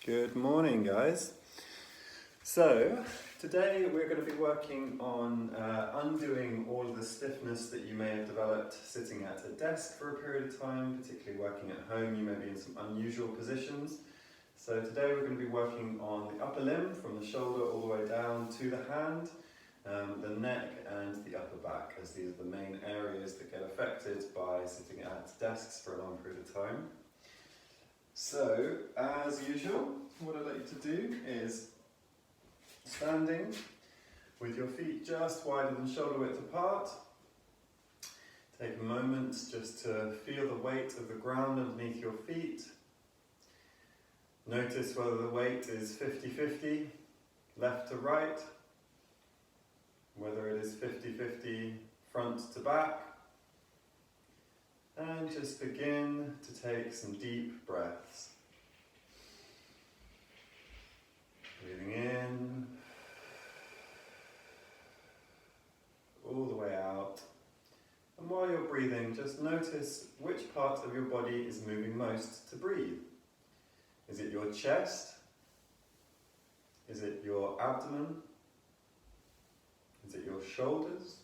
Good morning, guys. So, today we're going to be working on undoing all of the stiffness that you may have developed sitting at a desk for a period of time, particularly working at home. You may be in some unusual positions. So today we're going to be working on the upper limb, from the shoulder all the way down to the hand, the neck and the upper back, as these are the main areas that get affected by sitting at desks for a long period of time. So, as usual, what I'd like you to do is standing with your feet just wider than shoulder width apart. Take a moment just to feel the weight of the ground underneath your feet. Notice whether the weight is 50-50, left to right, whether it is 50-50 front to back. And just begin to take some deep breaths. Breathing in, all the way out. And while you're breathing, just notice which part of your body is moving most to breathe. Is it your chest? Is it your abdomen? Is it your shoulders?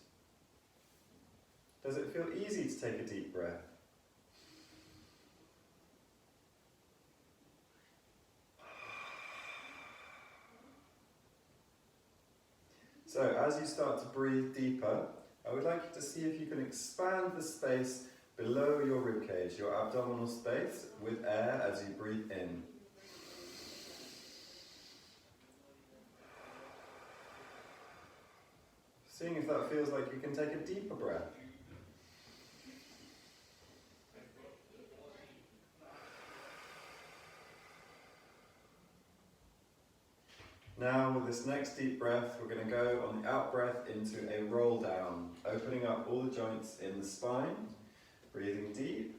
Does it feel easy to take a deep breath? So, as you start to breathe deeper, I would like you to see if you can expand the space below your ribcage, your abdominal space, with air as you breathe in. Seeing if that feels like you can take a deeper breath. Now, with this next deep breath, we're going to go on the out breath into a roll down, opening up all the joints in the spine, breathing deep.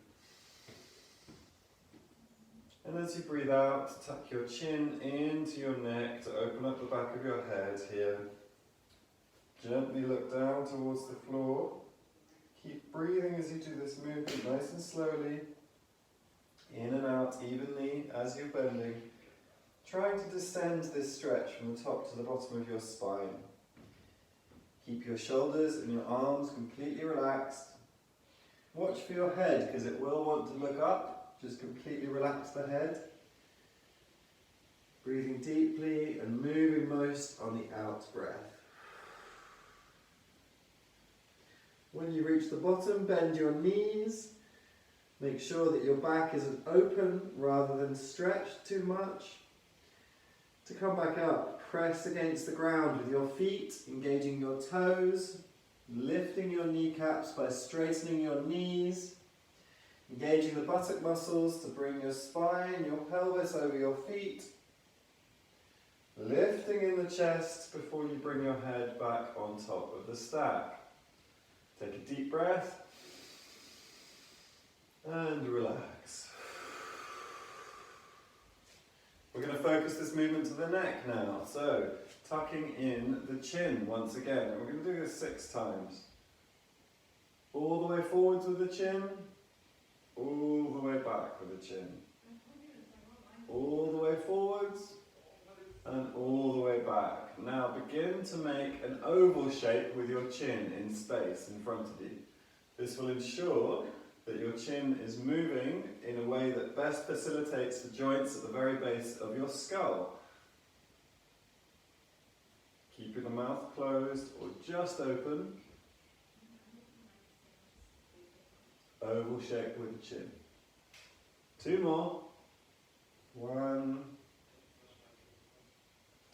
And as you breathe out, tuck your chin into your neck to open up the back of your head here. Gently look down towards the floor. Keep breathing as you do this movement nice and slowly, in and out evenly as you're bending. Trying to descend this stretch from the top to the bottom of your spine. Keep your shoulders and your arms completely relaxed. Watch for your head, because it will want to look up. Just completely relax the head. Breathing deeply and moving most on the out breath. When you reach the bottom, bend your knees. Make sure that your back isn't open rather than stretched too much. To come back up, press against the ground with your feet, engaging your toes, lifting your kneecaps by straightening your knees, engaging the buttock muscles to bring your spine, your pelvis over your feet, lifting in the chest before you bring your head back on top of the stack. Take a deep breath and relax. We're going to focus this movement to the neck now. So, tucking in the chin once again. And we're going to do this 6 times. All the way forwards with the chin. All the way back with the chin. All the way forwards. And all the way back. Now begin to make an oval shape with your chin in space in front of you. This will ensure that your chin is moving in a way that best facilitates the joints at the very base of your skull. Keeping the mouth closed or just open. Oval shape with the chin. 2 more. 1,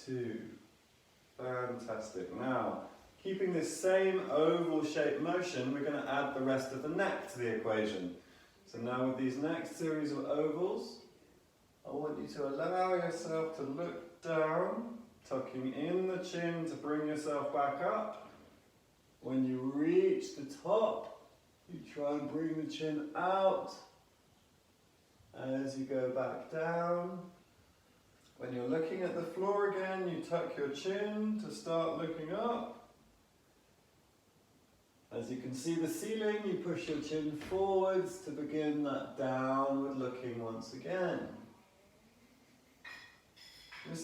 2. Fantastic. Now, keeping this same oval shaped motion, we're going to add the rest of the neck to the equation. So now with these next series of ovals, I want you to allow yourself to look down, tucking in the chin to bring yourself back up. When you reach the top, you try and bring the chin out as you go back down. When you're looking at the floor again, you tuck your chin to start looking up. As you can see the ceiling, you push your chin forwards to begin that downward looking once again.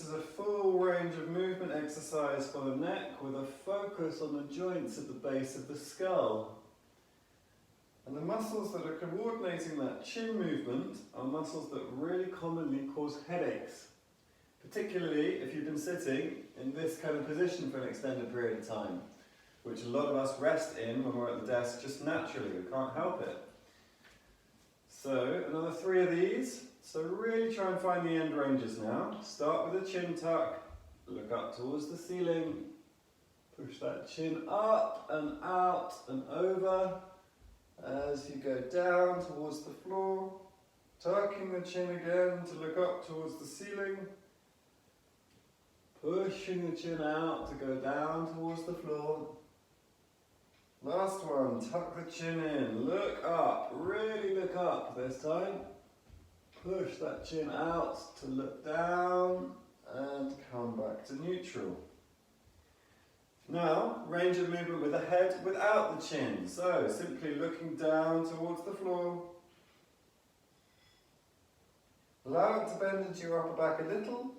is a full range of movement exercise for the neck with a focus on the joints at the base of the skull. And the muscles that are coordinating that chin movement are muscles that really commonly cause headaches, particularly if you've been sitting in this kind of position for an extended period of time, which a lot of us rest in when we're at the desk just naturally, we can't help it. So another 3 of these. So really try and find the end ranges now. Start with a chin tuck, look up towards the ceiling, push that chin up and out and over as you go down towards the floor, tucking the chin again to look up towards the ceiling, pushing the chin out to go down towards the floor. Last one, tuck the chin in, look up, really look up this time. Push that chin out to look down and come back to neutral. Now, range of movement with the head without the chin. So, simply looking down towards the floor. Allow it to bend into your upper back a little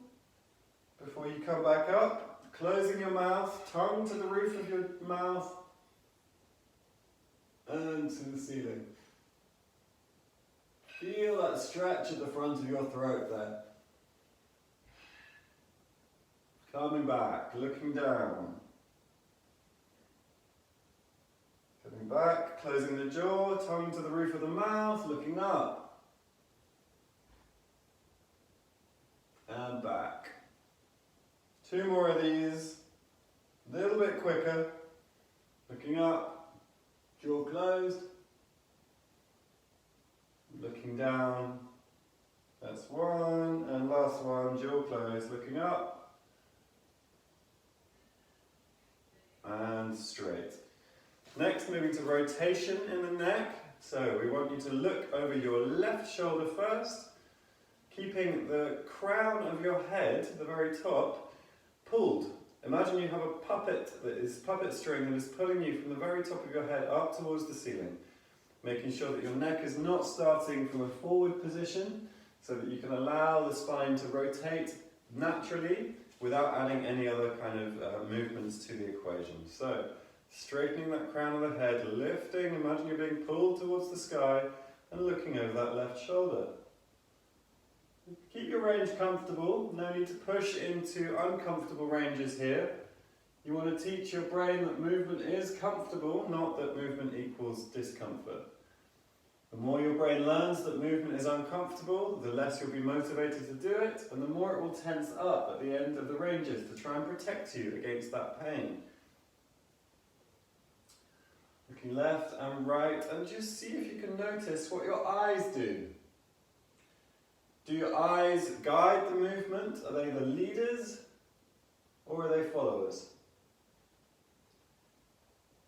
before you come back up. Closing your mouth, tongue to the roof of your mouth and to the ceiling. Feel that stretch at the front of your throat there. Coming back, looking down. Coming back, closing the jaw, tongue to the roof of the mouth, looking up. And back. 2 more of these. A little bit quicker. Looking up, jaw closed. Looking down, that's 1, and last one, jaw closed, looking up, and straight. Next, moving to rotation in the neck. So we want you to look over your left shoulder first, keeping the crown of your head, the very top, pulled. Imagine you have a puppet string that is pulling you from the very top of your head up towards the ceiling. Making sure that your neck is not starting from a forward position so that you can allow the spine to rotate naturally without adding any other kind of movements to the equation. So, straightening that crown of the head, lifting, imagine you're being pulled towards the sky and looking over that left shoulder. Keep your range comfortable, no need to push into uncomfortable ranges here. You want to teach your brain that movement is comfortable, not that movement equals discomfort. The more your brain learns that movement is uncomfortable, the less you'll be motivated to do it, and the more it will tense up at the end of the ranges to try and protect you against that pain. Looking left and right, and just see if you can notice what your eyes do. Do your eyes guide the movement? Are they the leaders, or are they followers?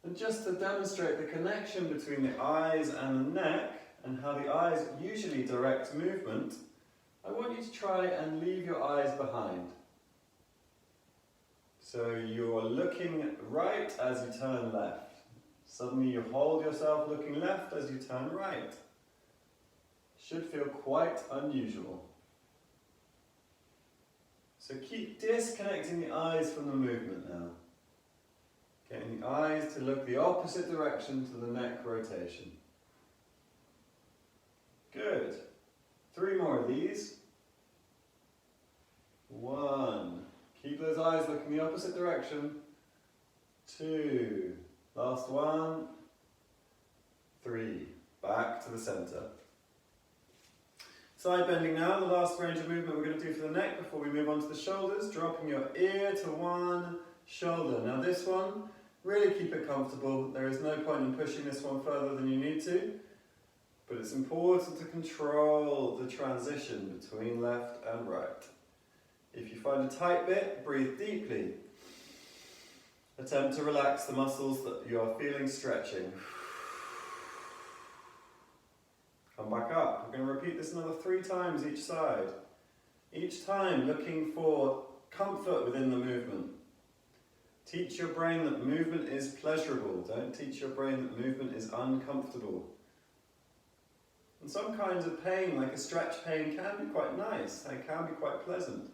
And just to demonstrate the connection between the eyes and the neck, and how the eyes usually direct movement, I want you to try and leave your eyes behind. So you're looking right as you turn left. Suddenly you hold yourself looking left as you turn right. Should feel quite unusual. So keep disconnecting the eyes from the movement now. Getting the eyes to look the opposite direction to the neck rotation. Good. 3 more of these. 1. Keep those eyes looking the opposite direction. 2. Last one. 3. Back to the center. Side bending now, the last range of movement we're going to do for the neck before we move on to the shoulders. Dropping your ear to one shoulder. Now this one, really keep it comfortable. There is no point in pushing this one further than you need to. But it's important to control the transition between left and right. If you find a tight bit, breathe deeply. Attempt to relax the muscles that you are feeling stretching. Come back up. We're going to repeat this another 3 times each side. Each time looking for comfort within the movement. Teach your brain that movement is pleasurable. Don't teach your brain that movement is uncomfortable. And some kinds of pain, like a stretch pain, can be quite nice. They can be quite pleasant.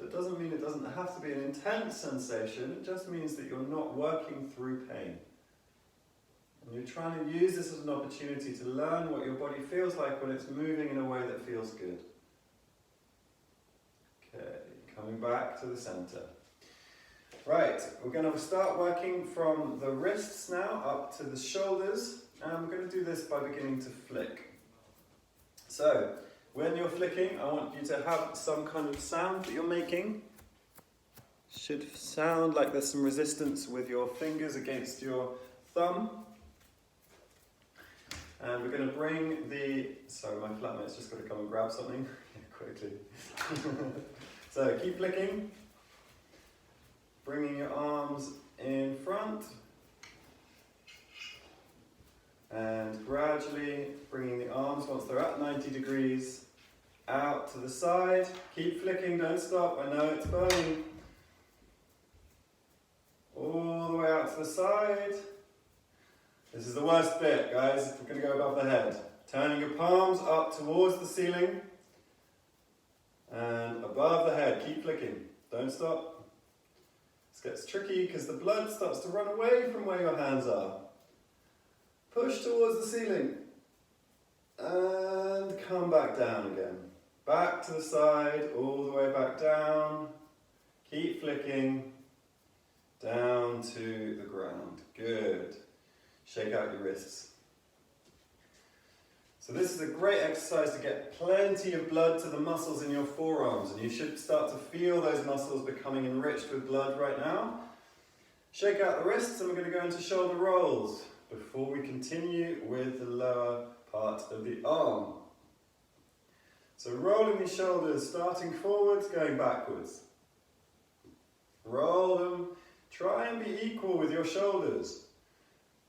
So it doesn't mean it doesn't have to be an intense sensation, it just means that you're not working through pain. And you're trying to use this as an opportunity to learn what your body feels like when it's moving in a way that feels good. Okay, coming back to the center. Right, we're going to start working from the wrists now up to the shoulders, and we're going to do this by beginning to flick. So, when you're flicking, I want you to have some kind of sound that you're making. Should sound like there's some resistance with your fingers against your thumb. And we're going to bring the... Sorry, my flatmate's just got to come and grab something quickly. So keep flicking. Bringing your arms in front. And gradually bringing the arms, once they're at 90 degrees, out to the side. Keep flicking, don't stop. I know it's burning. All the way out to the side. This is the worst bit, guys. We're going to go above the head. Turning your palms up towards the ceiling and above the head. Keep flicking. Don't stop. This gets tricky because the blood starts to run away from where your hands are. Push towards the ceiling and come back down again. Back to the side, all the way back down. Keep flicking down to the ground. Good. Shake out your wrists. So this is a great exercise to get plenty of blood to the muscles in your forearms, and you should start to feel those muscles becoming enriched with blood right now. Shake out the wrists, and we're going to go into shoulder rolls before we continue with the lower part of the arm. So rolling the shoulders, starting forwards, going backwards. Roll them, try and be equal with your shoulders.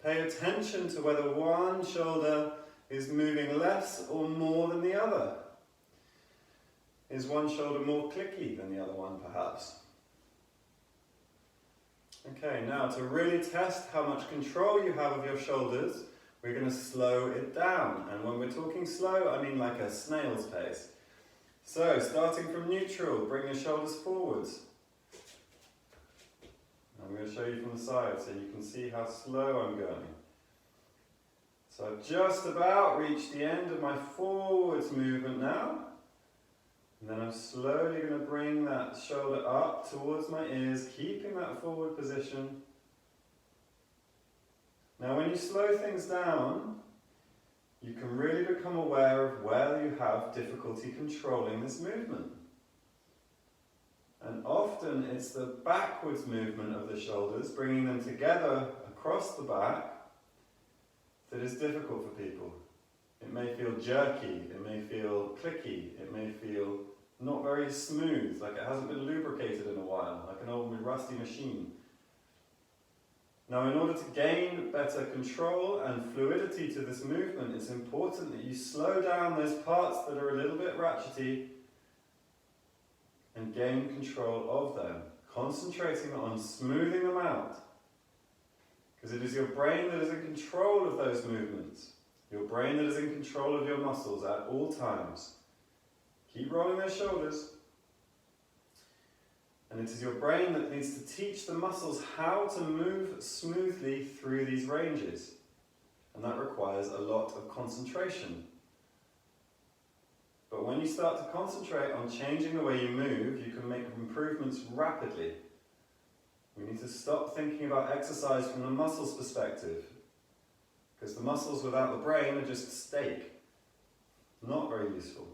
Pay attention to whether one shoulder is moving less or more than the other. Is one shoulder more clicky than the other one, perhaps? Okay, now to really test how much control you have of your shoulders, we're going to slow it down. And when we're talking slow, I mean like a snail's pace. So, starting from neutral, bring your shoulders forwards. I'm going to show you from the side so you can see how slow I'm going. So I've just about reached the end of my forwards movement now. And then I'm slowly going to bring that shoulder up towards my ears, keeping that forward position. Now when you slow things down, you can really become aware of where you have difficulty controlling this movement. And often it's the backwards movement of the shoulders, bringing them together across the back, that is difficult for people. It may feel jerky, it may feel clicky, it may feel not very smooth, like it hasn't been lubricated in a while, like an old rusty machine. Now, in order to gain better control and fluidity to this movement, it's important that you slow down those parts that are a little bit ratchety and gain control of them, concentrating on smoothing them out. Because it is your brain that is in control of those movements. Your brain that is in control of your muscles at all times. Keep rolling those shoulders. And it is your brain that needs to teach the muscles how to move smoothly through these ranges. And that requires a lot of concentration. But when you start to concentrate on changing the way you move, you can make improvements rapidly. We need to stop thinking about exercise from the muscles perspective, because the muscles without the brain are just steak. Not very useful.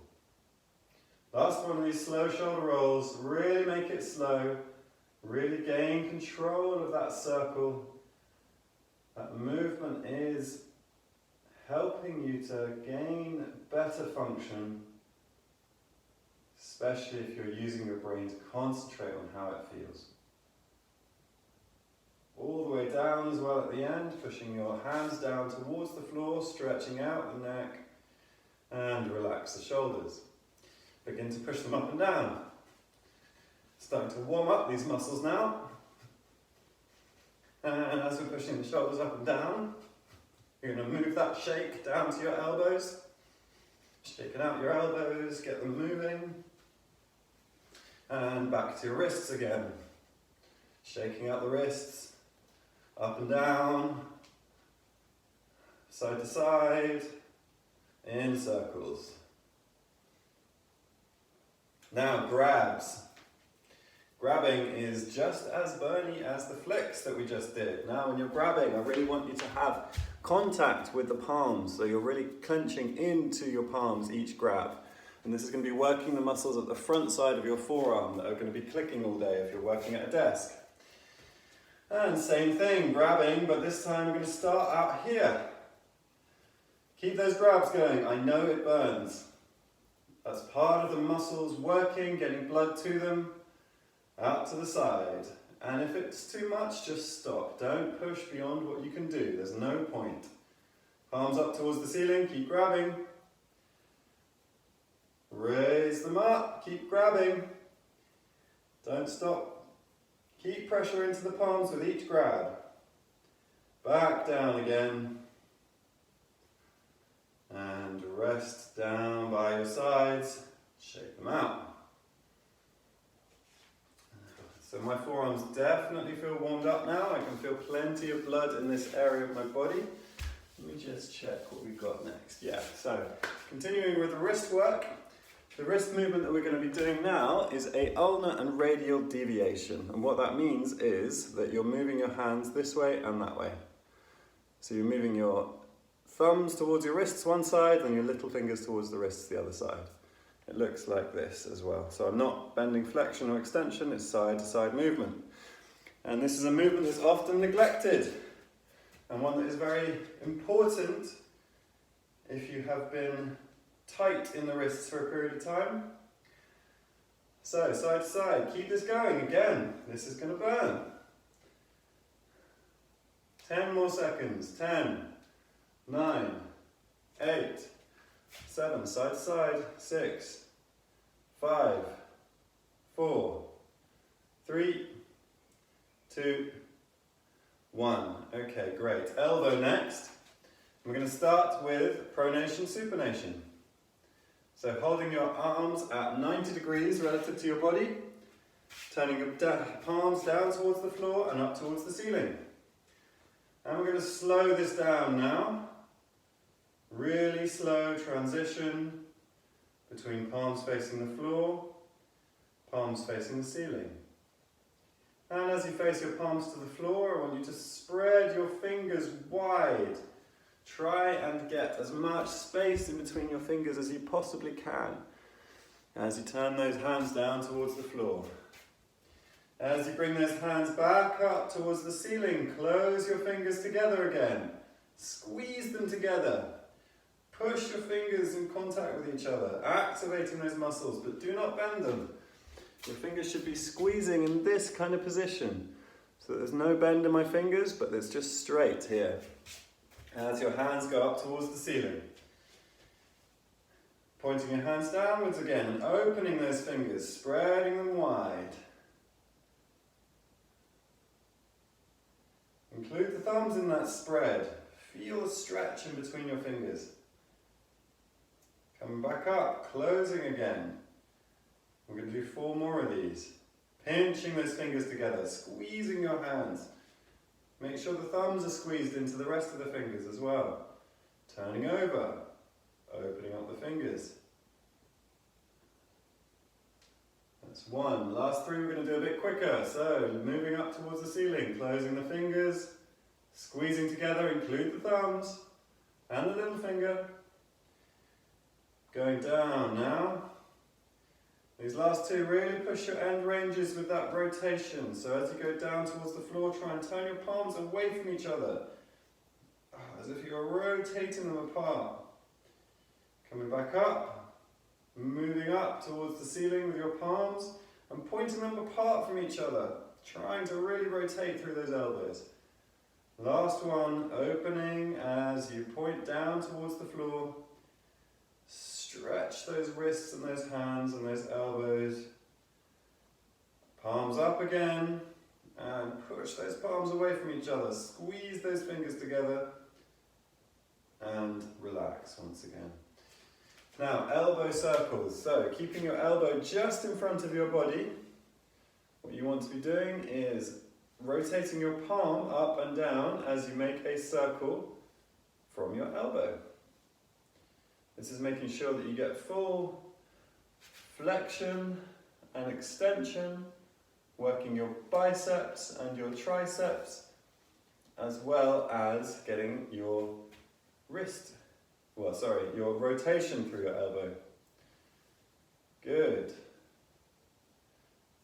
Last one of these slow shoulder rolls, really make it slow, really gain control of that circle. That movement is helping you to gain better function, especially if you're using your brain to concentrate on how it feels. All the way down as well at the end, pushing your hands down towards the floor, stretching out the neck, and relax the shoulders. Begin to push them up and down. Starting to warm up these muscles now. And as we're pushing the shoulders up and down, you're going to move that shake down to your elbows. Shaking out your elbows, get them moving. And back to your wrists again. Shaking out the wrists, up and down, side to side, in circles. Now grabs. Grabbing is just as burny as the flicks that we just did. Now when you're grabbing, I really want you to have contact with the palms, so you're really clenching into your palms each grab. And this is going to be working the muscles at the front side of your forearm that are going to be clicking all day if you're working at a desk. And same thing, grabbing, but this time we're going to start out here. Keep those grabs going. I know it burns. That's part of the muscles working, getting blood to them, out to the side. And if it's too much, just stop. Don't push beyond what you can do. There's no point. Palms up towards the ceiling, keep grabbing. Raise them up, keep grabbing. Don't stop. Keep pressure into the palms with each grab. Back down again. And rest down by your sides. Shake them out. So my forearms definitely feel warmed up now. I can feel plenty of blood in this area of my body. Let me just check what we've got next. Yeah, so continuing with the wrist work. The wrist movement that we're going to be doing now is a ulnar and radial deviation. And what that means is that you're moving your hands this way and that way. So you're moving your thumbs towards your wrists one side and your little fingers towards the wrists the other side. It looks like this as well. So I'm not bending flexion or extension, it's side to side movement. And this is a movement that's often neglected and one that is very important if you have been tight in the wrists for a period of time. So side to side, keep this going again. This is going to burn. 10 more seconds. 10, 9, 8, 7, side to side, 6, 5, 4, 3, 2, 1. Okay, great. Elbow next. We're going to start with pronation, supination. So holding your arms at 90 degrees relative to your body, turning your palms down towards the floor and up towards the ceiling. And we're going to slow this down now. Really slow transition between palms facing the floor, palms facing the ceiling. And as you face your palms to the floor, I want you to spread your fingers wide. Try and get as much space in between your fingers as you possibly can as you turn those hands down towards the floor. As you bring those hands back up towards the ceiling, close your fingers together again. Squeeze them together. Push your fingers in contact with each other, activating those muscles, but do not bend them. Your fingers should be squeezing in this kind of position, so that there's no bend in my fingers, but it's just straight here. As your hands go up towards the ceiling. Pointing your hands downwards again and opening those fingers, spreading them wide. Include the thumbs in that spread. Feel the stretch in between your fingers. Coming back up, closing again. We're going to do 4 more of these. Pinching those fingers together, squeezing your hands. Make sure the thumbs are squeezed into the rest of the fingers as well. Turning over, opening up the fingers. That's 1. Last 3 we're going to do a bit quicker. So, moving up towards the ceiling, closing the fingers, squeezing together, include the thumbs and the little finger. Going down now. These last 2, really push your end ranges with that rotation. So as you go down towards the floor, try and turn your palms away from each other. As if you're rotating them apart. Coming back up, moving up towards the ceiling with your palms and pointing them apart from each other. Trying to really rotate through those elbows. Last one, opening as you point down towards the floor. Stretch those wrists and those hands and those elbows. Palms up again and push those palms away from each other. Squeeze those fingers together and relax once again. Now, elbow circles. So, keeping your elbow just in front of your body, what you want to be doing is rotating your palm up and down as you make a circle from your elbow. This is making sure that you get full flexion and extension, working your biceps and your triceps, as well as getting your your rotation through your elbow. Good.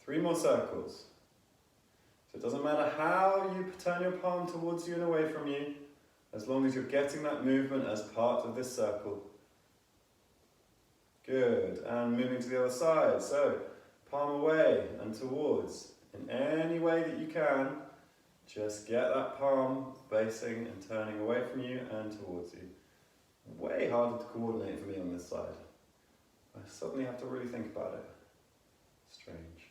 3 more circles. So it doesn't matter how you turn your palm towards you and away from you, as long as you're getting that movement as part of this circle. Good. And moving to the other side. So palm away and towards. In any way that you can, just get that palm facing and turning away from you and towards you. Way harder to coordinate for me on this side. I suddenly have to really think about it. Strange.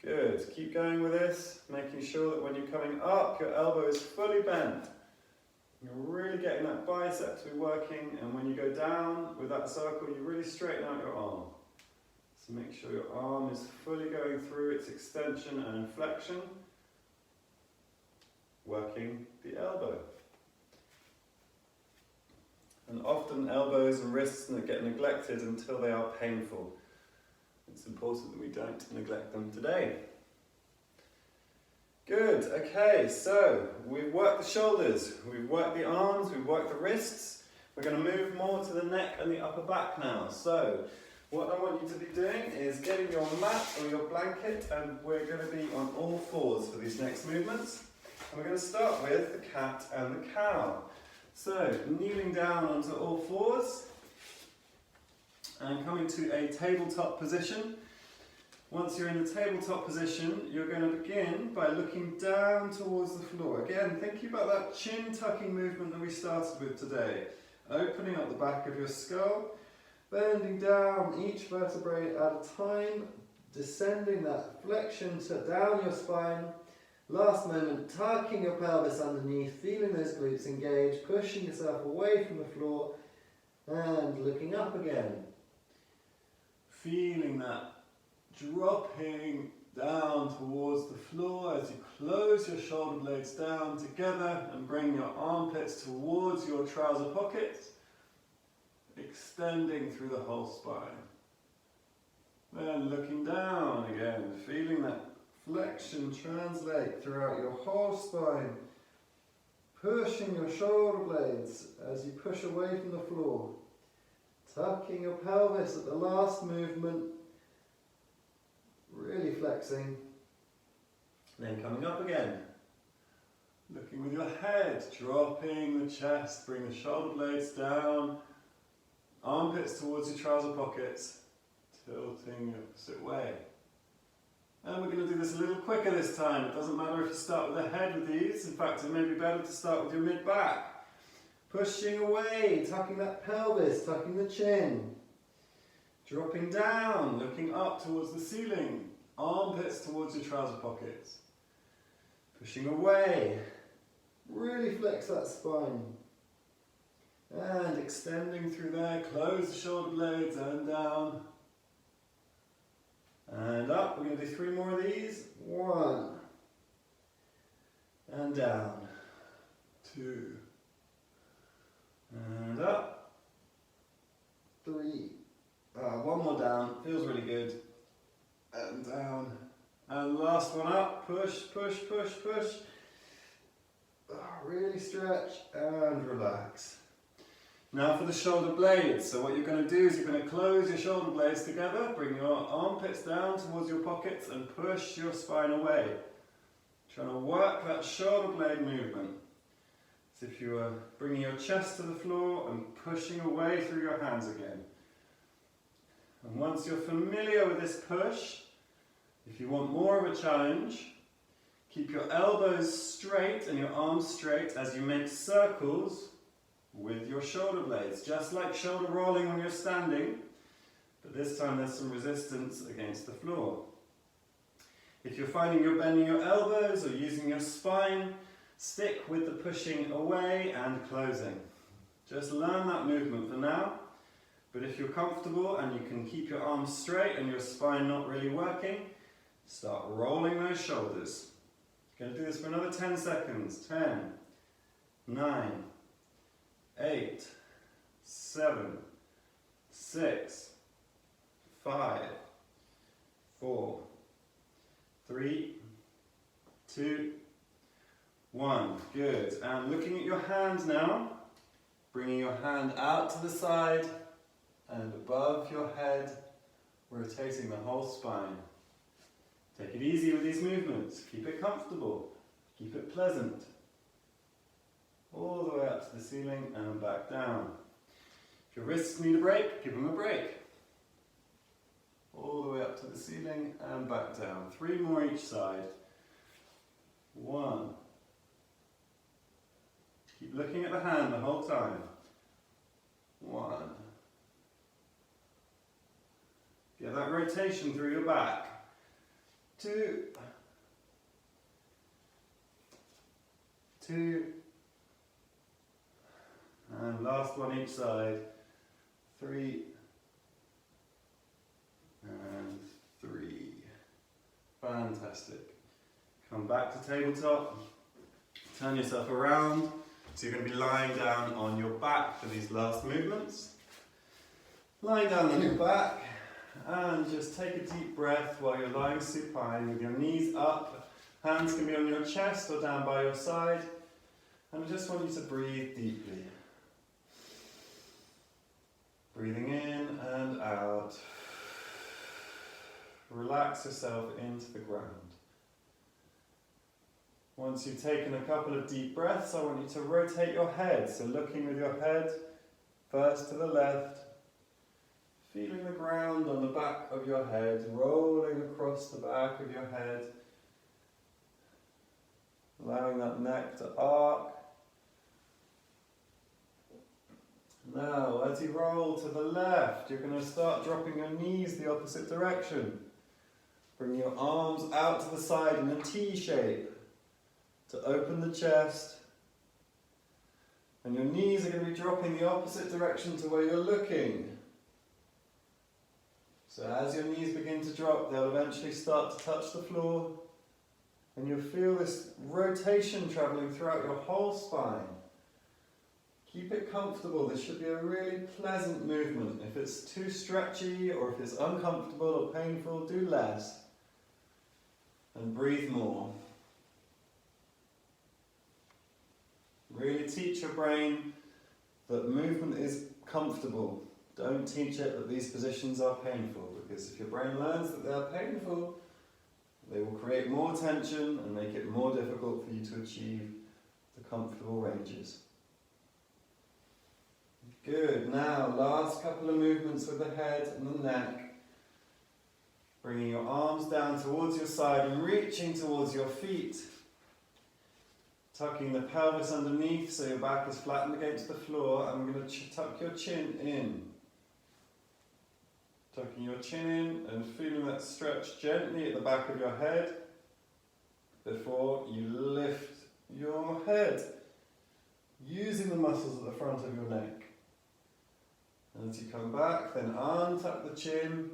Good. Keep going with this, making sure that when you're coming up, your elbow is fully bent. You're really getting that bicep to be working, and when you go down with that circle, you really straighten out your arm. So make sure your arm is fully going through its extension and flexion, working the elbow. And often elbows and wrists get neglected until they are painful. It's important that we don't neglect them today. Good, okay, so we've worked the shoulders, we've worked the arms, we've worked the wrists. We're going to move more to the neck and the upper back now. So what I want you to be doing is getting your mat or your blanket, and we're going to be on all fours for these next movements. And we're going to start with the cat and the cow. So, kneeling down onto all fours and coming to a tabletop position. Once you're in the tabletop position, you're going to begin by looking down towards the floor. Again, thinking about that chin tucking movement that we started with today. Opening up the back of your skull, bending down each vertebrae at a time, descending that flexion down your spine. Last moment, tucking your pelvis underneath, feeling those glutes engage, pushing yourself away from the floor and looking up again. Feeling that dropping down towards the floor as you close your shoulder blades down together and bring your armpits towards your trouser pockets, extending through the whole spine. Then looking down again, feeling that flexion translate throughout your whole spine, pushing your shoulder blades as you push away from the floor, tucking your pelvis at the last movement, really flexing, then coming up again, looking with your head, dropping the chest, bring the shoulder blades down, armpits towards your trouser pockets, tilting the opposite way. And we're going to do this a little quicker this time. It doesn't matter if you start with the head with these. In fact, it may be better to start with your mid-back. Pushing away, tucking that pelvis, tucking the chin. Dropping down, looking up towards the ceiling. Armpits towards your trouser pockets. Pushing away. Really flex that spine. And extending through there. Close the shoulder blades and down. And up, we're going to do 3 more of these. 1. And down. 2. And up. 3. 1 more down, feels really good. And down. And last one up, push, push, push, push. Really stretch and relax. Now for the shoulder blades. So what you're going to do is you're going to close your shoulder blades together, bring your armpits down towards your pockets and push your spine away. Trying to work that shoulder blade movement. As if you were bringing your chest to the floor and pushing away through your hands again. And once you're familiar with this push, if you want more of a challenge, keep your elbows straight and your arms straight as you make circles with your shoulder blades, just like shoulder rolling when you're standing, but this time there's some resistance against the floor. If you're finding you're bending your elbows or using your spine, stick with the pushing away and closing. Just learn that movement for now, But if you're comfortable and you can keep your arms straight and your spine not really working, start rolling those shoulders. Going to do this for another 10 seconds. 10, 9, 8, 7, 6, 5, 4, 3, 2, 1. Good. And looking at your hand now, bringing your hand out to the side and above your head, rotating the whole spine. Take it easy with these movements. Keep it comfortable. Keep it pleasant. All the way up to the ceiling and back down. If your wrists need a break, give them a break. All the way up to the ceiling and back down. 3 more each side. 1. Keep looking at the hand the whole time. 1. Get that rotation through your back. 2. 2. And last one each side. 3. And 3. Fantastic. Come back to tabletop. Turn yourself around. So you're going to be lying down on your back for these last movements. Lying down on your back. And just take a deep breath while you're lying supine with your knees up. Hands can be on your chest or down by your side. And I just want you to breathe deeply. Breathing in and out. Relax yourself into the ground. Once you've taken a couple of deep breaths, I want you to rotate your head. So looking with your head first to the left. Feeling the ground on the back of your head, rolling across the back of your head. Allowing that neck to arc. Now, as you roll to the left, you're going to start dropping your knees the opposite direction. Bring your arms out to the side in a T shape to open the chest. And your knees are going to be dropping the opposite direction to where you're looking. So as your knees begin to drop, they'll eventually start to touch the floor. And you'll feel this rotation travelling throughout your whole spine. Keep it comfortable. This should be a really pleasant movement. If it's too stretchy or if it's uncomfortable or painful, do less. And breathe more. Really teach your brain that movement is comfortable. Don't teach it that these positions are painful, because if your brain learns that they are painful, they will create more tension and make it more difficult for you to achieve the comfortable ranges. Good. Now, last couple of movements with the head and the neck. Bringing your arms down towards your side and reaching towards your feet. Tucking the pelvis underneath so your back is flattened against the floor. I'm going to tuck your chin in. Tucking your chin in and feeling that stretch gently at the back of your head before you lift your head. Using the muscles at the front of your neck. And as you come back, then untuck the chin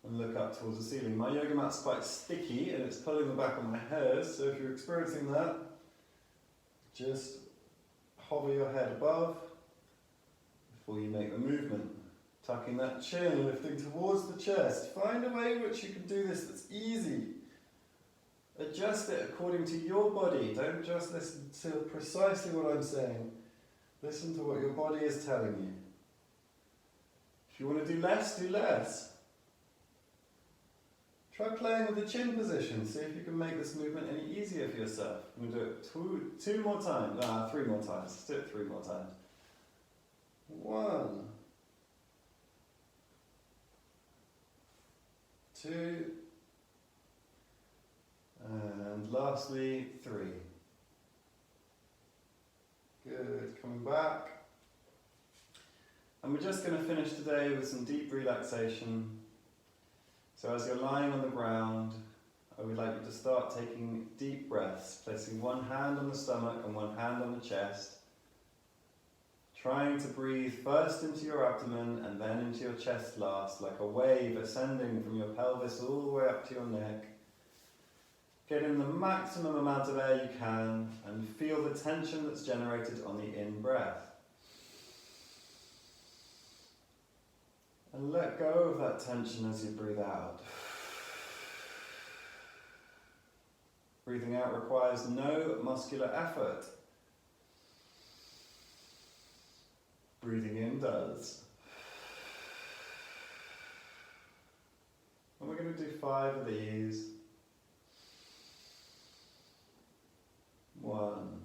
and look up towards the ceiling. My yoga mat's quite sticky and it's pulling the back of my hair, so if you're experiencing that, just hover your head above before you make the movement. Tucking that chin, lifting towards the chest. Find a way in which you can do this that's easy. Adjust it according to your body. Don't just listen to precisely what I'm saying. Listen to what your body is telling you. If you want to do less, do less. Try playing with the chin position. See if you can make this movement any easier for yourself. I'm going to do it 3 more times. 3 more times. Let's do it 3 more times. 1, 2, and lastly 3. Good. Coming back. And we're just going to finish today with some deep relaxation. So as you're lying on the ground, I would like you to start taking deep breaths, placing one hand on the stomach and one hand on the chest. Trying to breathe first into your abdomen and then into your chest last, like a wave ascending from your pelvis all the way up to your neck. Get in the maximum amount of air you can and feel the tension that's generated on the in-breath. And let go of that tension as you breathe out. Breathing out requires no muscular effort. Breathing in does. And we're going to do 5 of these. 1.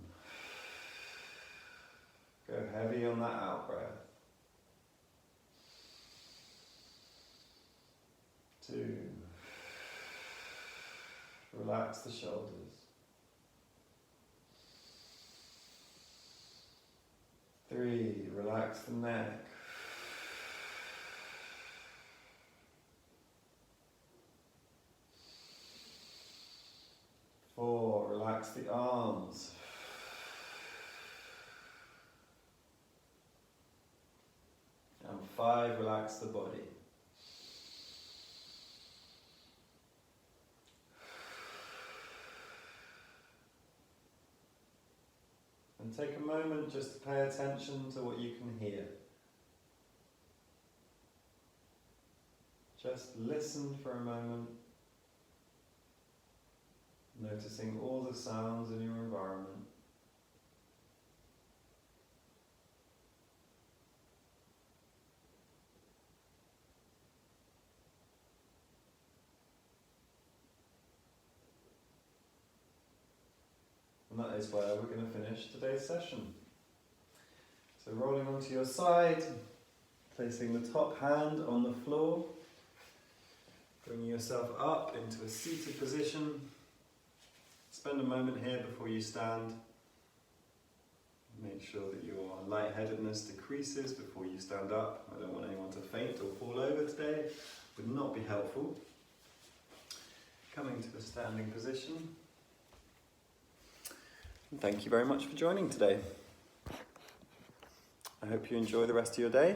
Go heavy on that out breath. 2. Relax the shoulders. 3. Relax the neck. 4. Relax the arms. 5. Relax the body. And take a moment just to pay attention to what you can hear. Just listen for a moment, noticing all the sounds in your environment. And that is where we're going to finish today's session. So rolling onto your side, placing the top hand on the floor, bringing yourself up into a seated position. Spend a moment here before you stand. Make sure that your lightheadedness decreases before you stand up. I don't want anyone to faint or fall over today. Would not be helpful. Coming to a standing position. Thank you very much for joining today. I hope you enjoy the rest of your day.